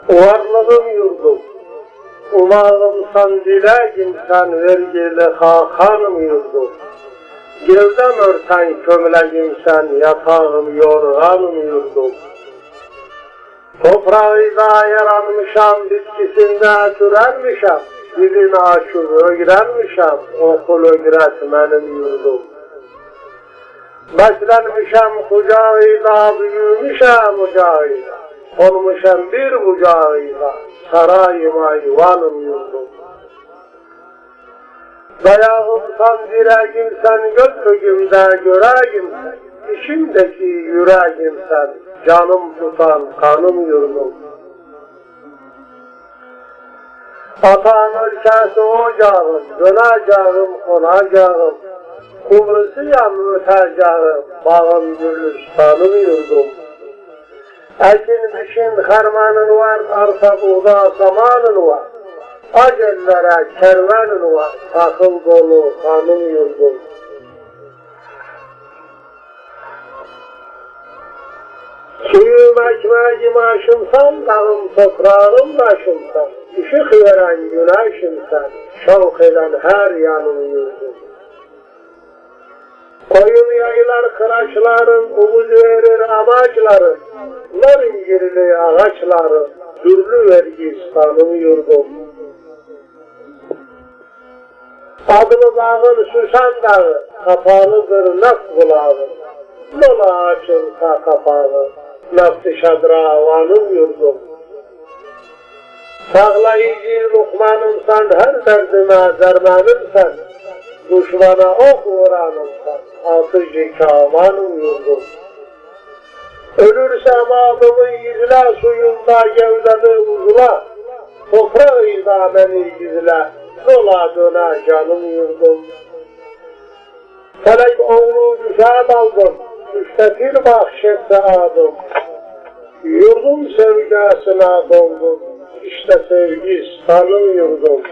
Varlığım yurdum, umağımsan dilegim sen vergili hakanım yurdum. Gevdem örten kömlegim sen yatağım yorganım yurdum. Toprağı da yaranmışam, bitkisinde türermişem. Dilini açıp öğrenmişem, okul öğretmenim yurdum. Beslenmişem kucağıyla, büyümüşem ocağıyla. Olmuşam bir bucağıyla, sarayıma yuvanım yurdum. Dayağımsan direğim sen, gözlüğümde göreğim sen. İçimdeki yüreğim sen, canım tutan kanım yurdum. Atan ülkesi ocağım, döneceğim konacağım. Kıbrıs'ı yan öteceğim, bağım gülistanım yurdum. Ekin biçin harmanın var, arsa buğda zamanın var. Acellere kervanın var, takıl dolu kanım yurdum. Suyum ekmeğim aşımsan, dağım toprağım başımsan. Işık veren güneşimsen, şavk eden her yanım yurdum. Koyun yaylar kıraçların, umut verir amaçların. Nar incirli ağaçların, türlü vergistanım yurdum. Adlı dağın Süsen dağı, kapalıdır naf bulağı. Lola açılsa kapağı, nafti şadravanım yurdum. Sağlayıcı Lokmanımsan, her derdime dermanımsan. Düşmana ok vuranımsan, atıcı kamanım yurdum. Ölürsem adımı yüzüle, suyunda gevdemi uzula. Toprağıyla beni gizle, yola döne canım yurdum. Felek oğlu düşe daldım, müstakil bahşetse adım. Yurdum sevgisine dondum, işte sevgi sanım yurdum.